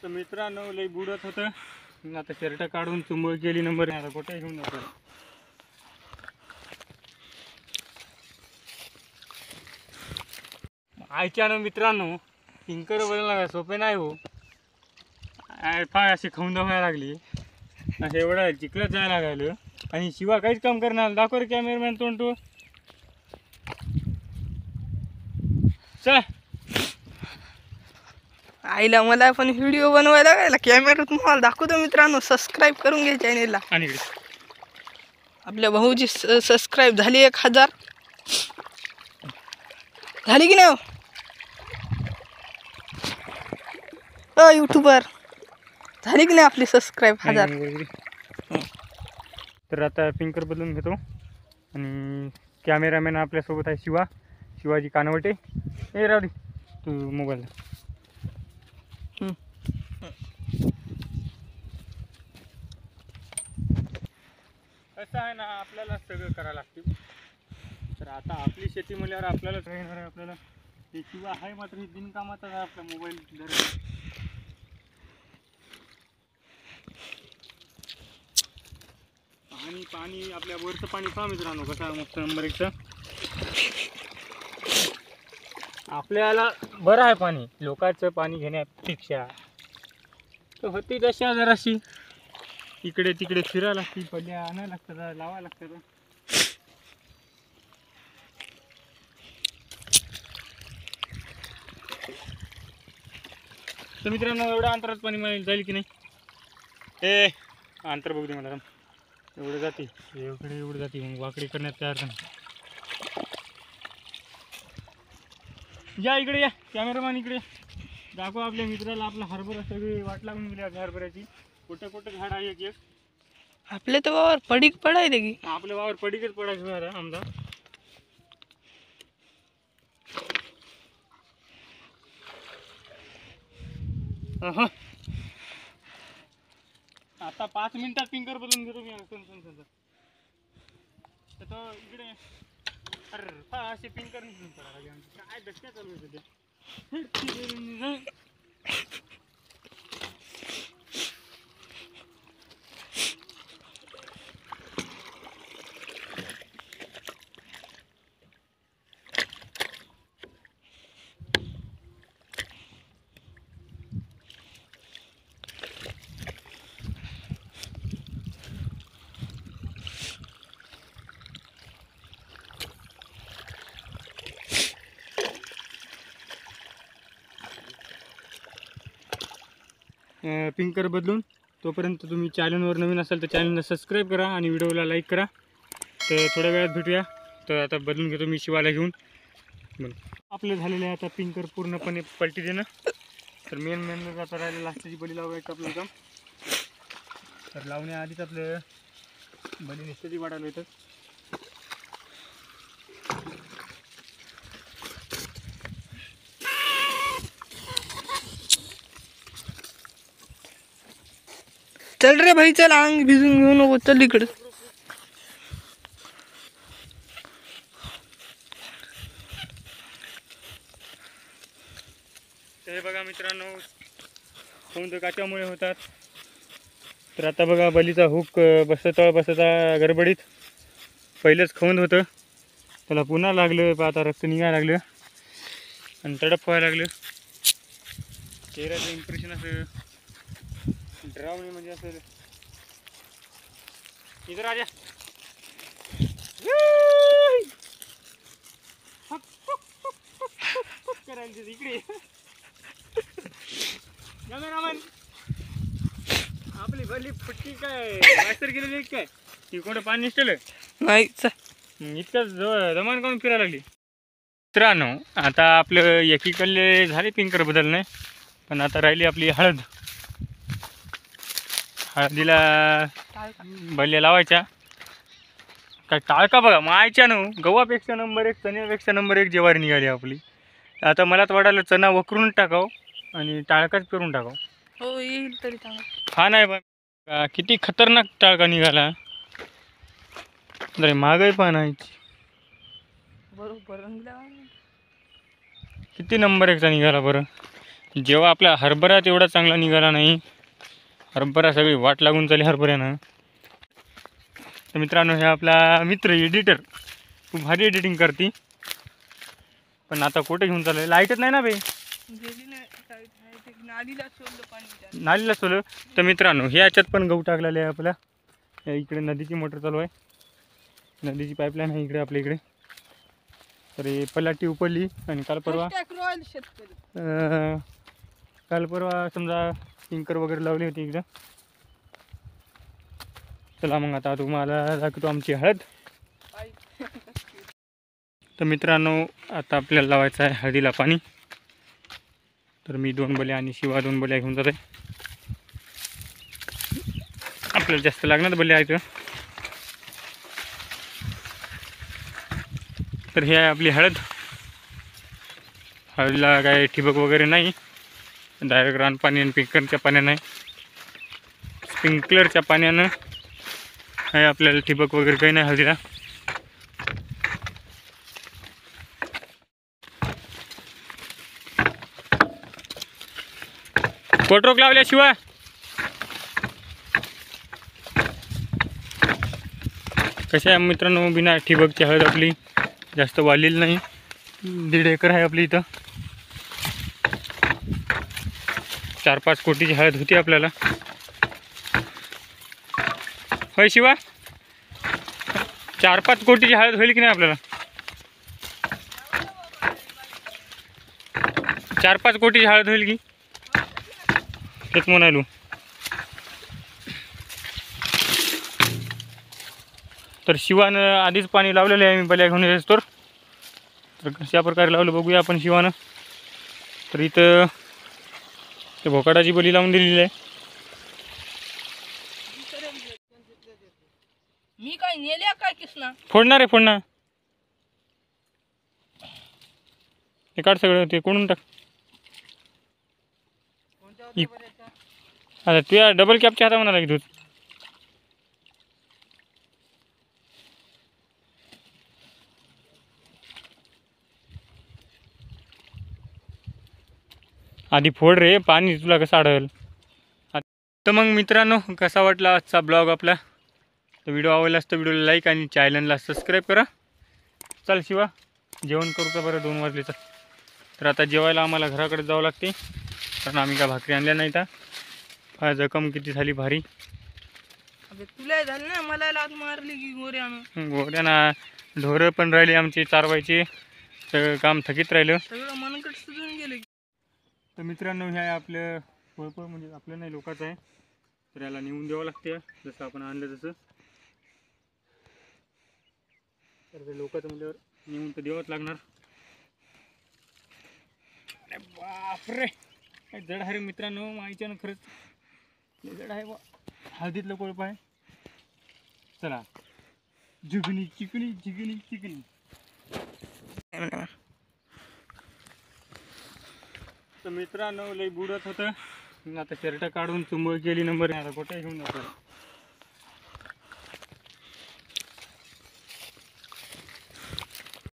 तर मित्रांनो लई बुडत होतं, आता शर्ट काढून चुंबळ केली नंबर आता कुठे घेऊन जातो. आयच्यानं मित्रांनो पिंकर बदलला सोपे नाही हो. फार अशी खवून व्हायला लागली, असं एवढं चिखलात जायला लागलं आणि शिवा काहीच काम करणार. दाखव रे कॅमेरामॅन तोंड तू. चल आईला मला पण व्हिडिओ बनवायला लागला, कॅमेरा तुम्हाला दाखवतो मित्रांनो. सबस्क्राईब करून घ्या चॅनेलला. आणि आपल्या भाऊची सबस्क्राईब झाली 1000 झाली की नाही हो यूट्यूबर, झाली की नाही आपली सबस्क्राईब 1000. तर आता पिंकर बदलून घेतो आणि कॅमेरामॅन आपल्यासोबत आहे शिवाजी कानवटे. ए रावडी तू मोबाईल. कसं आहे ना, आपल्याला सगळं करावं लागते. तर आता आपली शेती म्हणल्यावर आपल्यालाच राहणार आहे. आपल्याला हे शिवा आहे मात्र बिनकामाचा आहे आपला मोबाईल. पाणी आपल्या वरचं पाणी पहा मित्रांनो कसं आहे मस्त नंबर 1चं. आपल्याला बरं आहे पाणी, लोकांचं पाणी घेण्यापेक्षा तर होती दशा जराशी इकडे तिकडे फिरायला लागते, पल्ल्या आणायला लागतात, लावायला लागतात. तर मित्रांनो एवढ्या अंतरात पाणी मिळेल जाईल की नाही. ए अंतर बघू दे मला. एवढं जाते एवढे एवढं जाते, मग वाकडी करण्यात काय अर्थ नाही. या इकडे या कॅमेरामॅन, इकडे दाखवा आपल्या मित्राला आपला हरभरा. सगळी वाट लागून गेली आपल्या हरभऱ्याची. कुठं कुठं झाड आहे एक. आपले तर वावर पडीक पडायले की आपल्या वावर पडीकच पडायचं आमचा. आता 5 मिनिटात पिंकर बदलून घेतो मी. तर इकडे अरे असे पिंकर निघून पडायला काय दशका चालू आहे सध्या. पिंकर बदलून तोपर्यंत तुम्ही चॅनलवर नवीन असाल तर चॅनलला सबस्क्राईब करा आणि व्हिडिओला लाईक करा. तर थोड्या वेळात भेटूया. तर आता बदलून घेतो मी शिवाला घेऊन. आपले झालेले आहे आता पिंकर पूर्णपणे पलटी देणं. तर मेन आता राहिलं लास्टची बली लावायचं आपलं काम. तर लावण्याआधीच आपलं बली निश्चिती वाढायला येतं. चल रे भाई, चल अंग भिजून घेऊ नको, चल इकडे. ते बघा मित्रांनो समुद्र काच्यामुळे होतात. तर आता बघा बलीचा हुक बसता गडबडीत पहिलेच खवंद होतं, त्याला पुन्हा लागलं. आता रक्त निघायला लागलं आणि तडप व्हायला लागलं. चेहऱ्याचं इम्प्रेशन असं डरावणे म्हणजे असं. इथं राजा करायला इकडे. आपली भली फुटकी काय मास्तर गेलेली काय ती कोणतं पाणी निसटलं नाही. इतकं जमान करून फिरायला लागली. मित्रांनो आता आपलं एकीकडले झाले पिंकर बदलणे, पण आता राहिली आपली हळद. हळदीला भल्या लावायच्या. काय टाळका बघा मायच्या न गव्हापेक्षा नंबर 1, चण्यापेक्षा नंबर 1 ज्वारी निघाली आपली. आता मला तर वाटायला चणा वकरून टाकावं आणि टाळकाच पेरून टाकावं. हो येईल तरी चांगलं. हा नाही बा किती खतरनाक टाळका निघाला. जरा महागाई पण आहे बरोबर. किती नंबर एकचा निघाला बरं. जेव्हा आपला हरभरा तेवढा चांगला निघाला नाही. हरभरा सगळी वाट लागून चालली हरभऱ्यानं. तर मित्रांनो हे आपला मित्र एडिटर खूप भारी एडिटिंग करते. पण आता कुठे घेऊन चाललं लाईटच नाही ना बे. गेली नाही नालीला सोडलं पाणी. नालीला सोडलं. तर मित्रांनो हे याच्यात पण गहू टाकलेले आहे आपल्या. इकडे नदीची मोटर चालू आहे. नदीची पाईपलाईन आहे इकडे आपल्या इकडे. तर हे पलाटी उपडली आणि काल परवा समजा टिंकर वगैरे लावली होती इकडं. चला मग आता तुम्हाला दाखवतो आमची हळद. तर मित्रांनो आता आपल्याला लावायचं आहे हळदीला पाणी. तर मी 2 बल्या आणि शिवा 2 बल्या घेऊन जात आहे. आपल्याला जास्त लागणार बल्या आहेत. तर हे आहे आपली हळद. हळदीला काय ठिबक वगैरे नाही. डायरेक्ट रानपाणी आणि स्प्रिंकलरच्या पाण्यानं आहे. आपल्याला ठिबक वगैरे काही नाही हळदीला. कोटरोक लावल्याशिवाय कशा आहे मित्रांनो बिना ठिबकची हळद आपली जास्त वाढलेली नाही. 1.5 एकर आहे आपली इथं. 4-5 कोटीची हळद होती आपल्याला. होय शिवा 4-5 कोटीची हळद होईल की नाही आपल्याला. 4-5 कोटीची हळद होईल की तेच म्हणालो. तर शिवानं आधीच पाणी लावलेलं आहे. मी बल्या घेऊन येतो तर कशा प्रकारे लावलं बघूया आपण शिवानं. तर इथं ते भोकाडाची बली लावून दिलेली आहे. मी काय नेल्या काय किसना फोडणार आहे फोडणार. हे काढ सगळं ते कोणून टाक. आता तुझ्या डबल कॅपच्या हाता म्हणाला की तू. आधी फोड रे पाणी तुला कसं आढळेल. तर मग मित्रांनो कसा वाटला आजचा ब्लॉग आपला. तर व्हिडिओ आवडला असता व्हिडिओला लाईक आणि चॅनलला सबस्क्राईब करा. चल शिवा जेवण करू का बरं 2 वाजले. तर आता जेवायला आम्हाला घराकडे जावं लागते कारण आम्ही काय भाकरी आणल्या नाही. तर जखम किती झाली भारी. तुला झालं ना मला लात मारली की गोऱ्याना. ढोरं पण राहिले आमचे चारवायचे. सगळं काम थकीत राहिलं. सगळं मनकट सुजून गेले. तर मित्रांनो हे आपलं पळपळ म्हणजे आपलं नाही लोकांचं आहे. तर याला नेऊन द्यावं लागते जसं आपण आणलं तसं. तर ते लोकांचं म्हणजे नेऊन तर द्यावंच लागणार. बापरे काय जड आहे रे मित्रांनो. माईच्यानं खरंच जड आहे बा. हळदीतलं कोळप आहे. चला जिगणी चिकणी जिगणी चिकणी. तर मित्रांनो लई बुडत होतं. आता शर्ट काढून चुंबळ केली नंबर. आता कुठे घेऊन जातो.